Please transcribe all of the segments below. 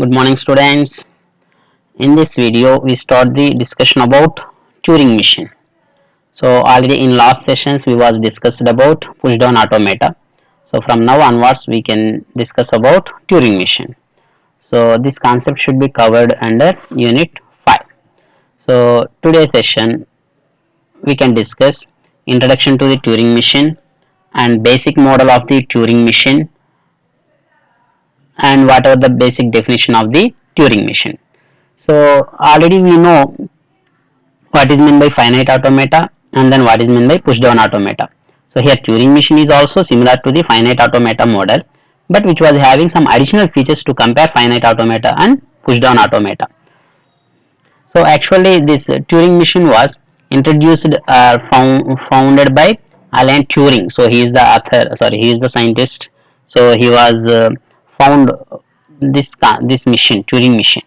Good morning students. In this video we start the discussion about Turing machine. So already in last sessions we was discussed about push down automata. So from now onwards we can discuss about Turing machine. So this concept should be covered under unit 5. So today's session we can discuss introduction to the Turing machine and basic model of the Turing machine and what are the basic definition of the Turing machine. So already we know what is meant by finite automata and then what is meant by push down automata. So here Turing machine is also similar to the finite automata model, but which was having some additional features to compare finite automata and push down automata. So actually this Turing machine was introduced founded by Alan Turing. So he is the author, he is the scientist. So he was found this machine, Turing machine.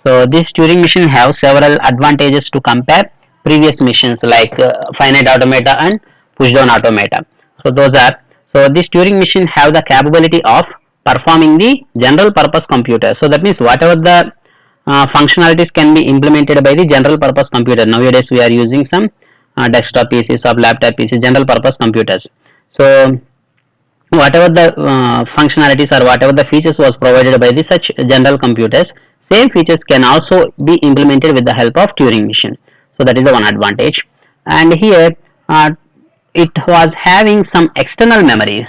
So this Turing machine have several advantages to compare previous machines like finite automata and push down automata. So those are, so this Turing machine have the capability of performing the general purpose computer. So that means whatever the functionalities can be implemented by the general purpose computer. Nowadays we are using some desktop PCs or laptop PCs, general purpose computers. So whatever the functionalities or whatever the features was provided by the such general computers, same features can also be implemented with the help of Turing machine. So that is the one advantage. And here it was having some external memories.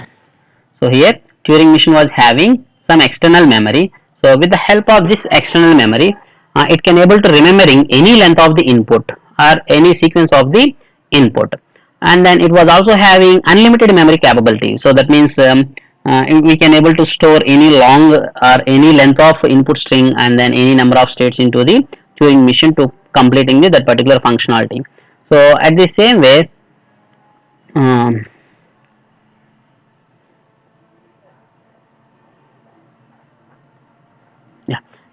So here Turing machine was having some external memory. So with the help of this external memory, it can able to remembering any length of the input or any sequence of the input. And then it was also having unlimited memory capability. So that means we can able to store any long or any length of input string and then any number of states into the Turing machine to completing that particular functionality. So at the same way,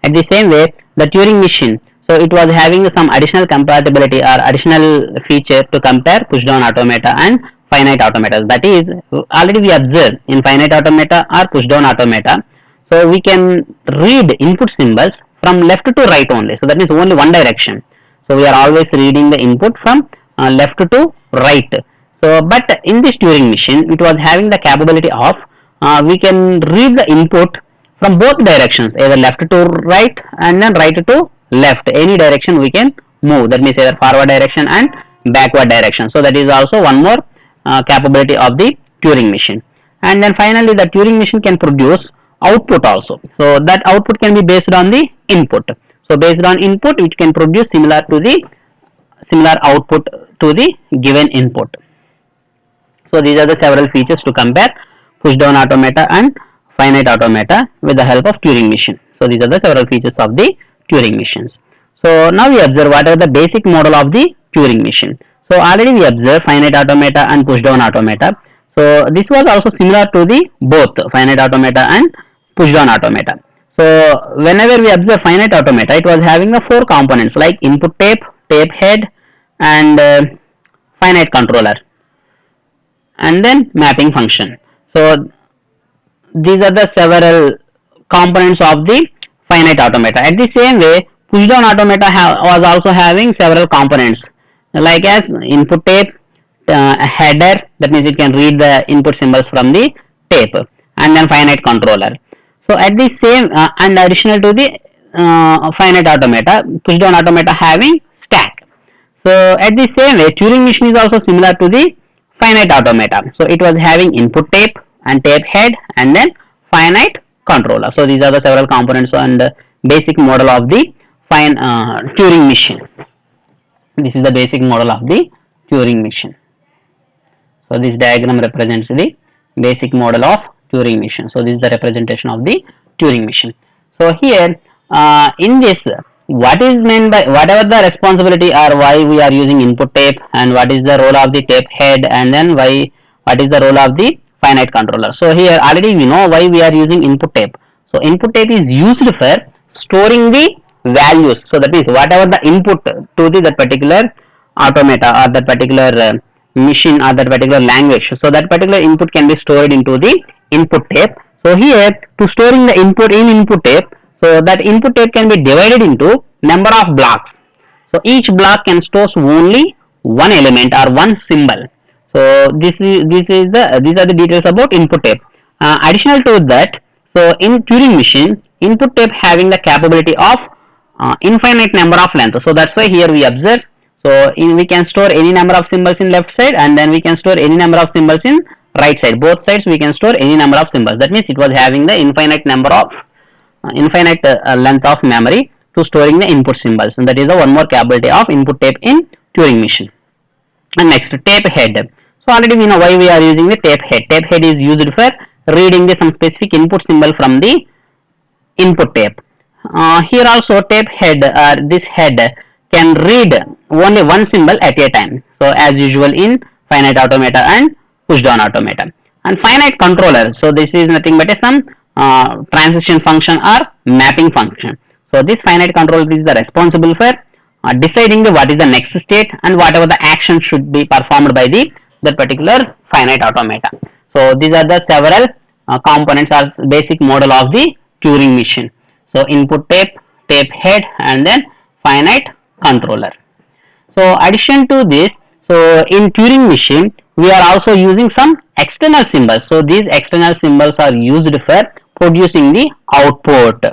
at the same way, the Turing machine, so it was having some additional compatibility or additional feature to compare push down automata and finite automata. That is, already we observed in finite automata or push down automata, so we can read input symbols from left to right only. So that means only one direction. So we are always reading the input from left to right. So but in this Turing machine, it was having the capability of we can read the input from both directions, either left to right and then right to left. Any direction we can move. That means either forward direction and backward direction. So that is also one more capability of the Turing machine. And then finally the Turing machine can produce output also. So that output can be based on the input. So based on input, it can produce similar output to the given input. So these are the several features to compare push down automata and finite automata with the help of Turing machine. So these are the several features of the Turing machines. So now we observe what are the basic model of the Turing machine. So already we observed finite automata and push down automata. So this was also similar to the both finite automata and push down automata. So whenever we observe finite automata, it was having the four components like input tape, tape head, and finite controller, and then mapping function. So these are the several components of the finite automata. At the same way, push down automata was also having several components like as input tape, a header, that means it can read the input symbols from the tape, and then finite controller. So at the same and additional to the finite automata, push down automata having stack. So at the same way, Turing machine is also similar to the finite automata. So it was having input tape and tape head and then finite controller. So these are the several components and basic model of the Turing machine. This is the basic model of the Turing machine. So this diagram represents the basic model of Turing machine. So this is the representation of the Turing machine. So here in this, what is meant by whatever the responsibility or why we are using input tape and what is the role of the tape head and then what is the role of the finite controller. So here already we know why we are using input tape. So input tape is used for storing the values. So that means whatever the input to that particular automata or that particular machine or that particular language, so that particular input can be stored into the input tape. So here to storing the input in input tape, So that input tape can be divided into number of blocks. So each block can store only one element or one symbol. So these are the details about input tape. Additional to that, so in Turing machine, input tape having the capability of infinite number of length. So that's why here we observe. So we can store any number of symbols in left side, and then we can store any number of symbols in right side. Both sides we can store any number of symbols. That means it was having the infinite number of infinite length of memory to storing the input symbols, and that is the one more capability of input tape in Turing machine. And next, tape head. So already we know why we are using the tape head. Tape head is used for reading some specific input symbol from the input tape. Here also tape head, this head can read only one symbol at a time. So as usual in finite automata and push down automata. And finite controller, so this is nothing but some transition function or mapping function. So this finite controller is the responsible for deciding what is the next state and whatever the action should be performed by that particular finite automata. So these are the several components or basic model of the Turing machine. So input tape, tape head, and then finite controller. So addition to this, so in Turing machine we are also using some external symbols. So these external symbols are used for producing the output.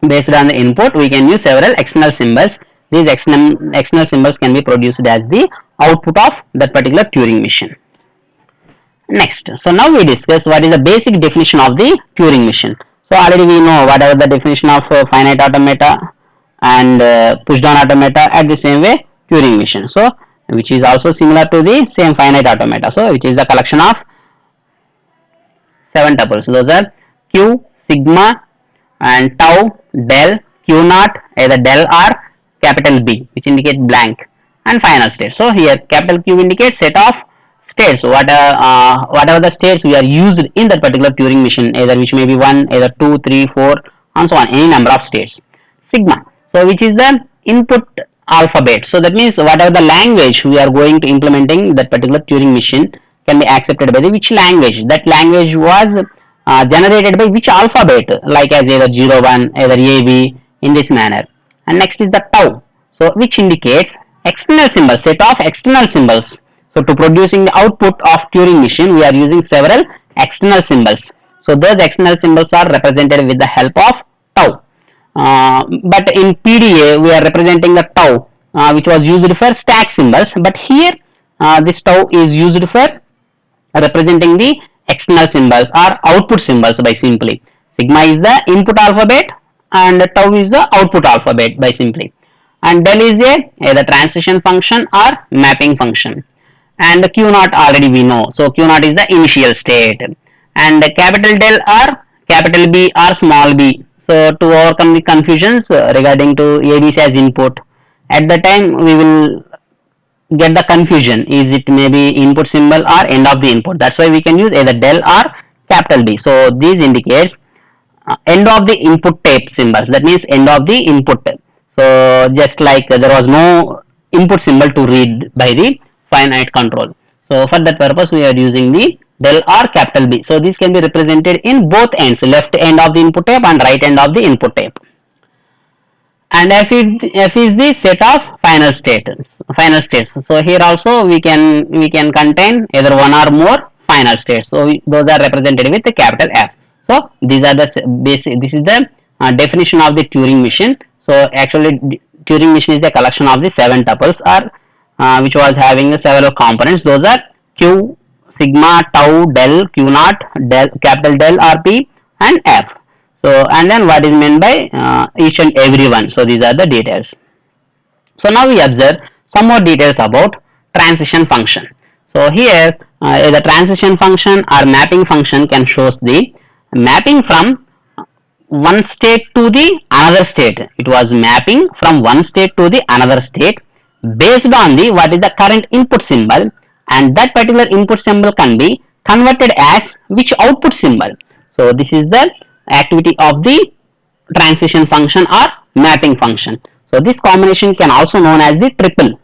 Based on the input, we can use several external symbols. These external symbols can be produced as the output of that particular Turing machine. Next, so now we discuss what is the basic definition of the Turing machine. So already we know whatever the definition of finite automata and push down automata, at the same way Turing machine. So which is also similar to the same finite automata. So which is the collection of 7 tuples. Those are Q, sigma, and tau, del, Q naught, either del or capital B, which indicate blank, and final state. So here capital Q indicates set of states. Whatever the states we are used in that particular Turing machine, either which may be 1, either 2, 3, 4, and so on, any number of states. Sigma, so which is the input alphabet. So that means whatever the language we are going to implementing that particular Turing machine can be accepted by the which language. That language was generated by which alphabet, like as either 0, 1, either A, B, in this manner. And next is the tau, so which indicates external symbols, set of external symbols. So to producing the output of Turing machine, we are using several external symbols. So those external symbols are represented with the help of tau. But in PDA we are representing the tau, which was used for stack symbols. But here this tau is used for representing the external symbols or output symbols by simply. Sigma is the input alphabet and tau is the output alphabet by simply. And del is either transition function or mapping function. And Q naught already we know. So Q naught is the initial state. And capital del or capital B or small b. So to overcome the confusions regarding to ABC as input, at the time we will get the confusion, is it maybe input symbol or end of the input. That's why we can use either del or capital D. So this indicates end of the input tape symbols, that means end of the input. So just like there was no input symbol to read by the finite control, so for that purpose we are using the del or capital B. So this can be represented in both ends, left end of the input tape and right end of the input tape. And F is the set of final states. So here also we can contain either one or more final states. So those are represented with the capital F. So these are the basic. This is the definition of the Turing machine. So actually Turing machine is the collection of the 7 tuples or which was having the several components. Those are Q, sigma, tau, del, Q naught, del, capital del or P, and F. So and then what is meant by each and every one. So these are the details. So now we observe some more details about transition function. So here the transition function or mapping function can shows the mapping from one state to the another state. It was mapping from one state to the another state based on the what is the current input symbol, and that particular input symbol can be converted as which output symbol. So this is the activity of the transition function or mapping function. So this combination can also known as the triple.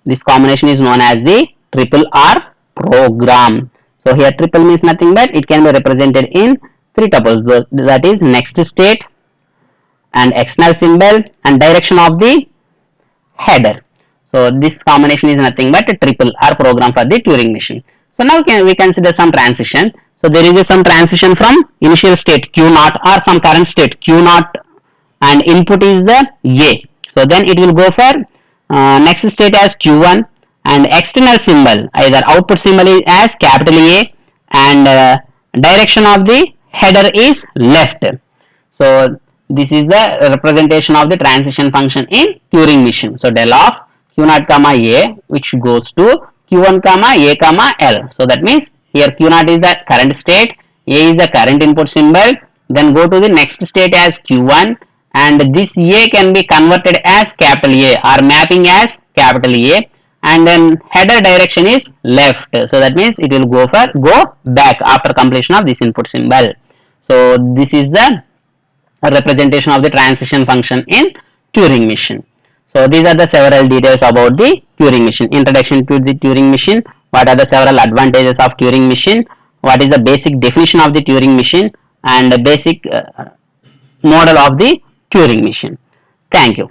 This combination is known as the triple R program. So here triple means nothing but it can be represented in 3 tuples, that is next state, and external symbol and direction of the header. So this combination is nothing but a triple R program for the Turing machine. So now we consider some transition. So there is some transition from initial state Q naught or some current state Q naught, and input is the A. So then it will go for next state as Q1, and external symbol, either output symbol is as capital A, and direction of the header is left. So this is the representation of the transition function in Turing machine. So del of Q0 comma A, which goes to Q1 comma A comma L. So that means here Q0 is the current state, A is the current input symbol, then go to the next state as Q1, and this A can be converted as capital A or mapping as capital A, and then header direction is left. So that means it will go back after completion of this input symbol. So this is the representation of the transition function in Turing machine. So these are the several details about the Turing machine. Introduction to the Turing machine. What are the several advantages of Turing machine? What is the basic definition of the Turing machine, and the basic model of the Turing machine. Thank you.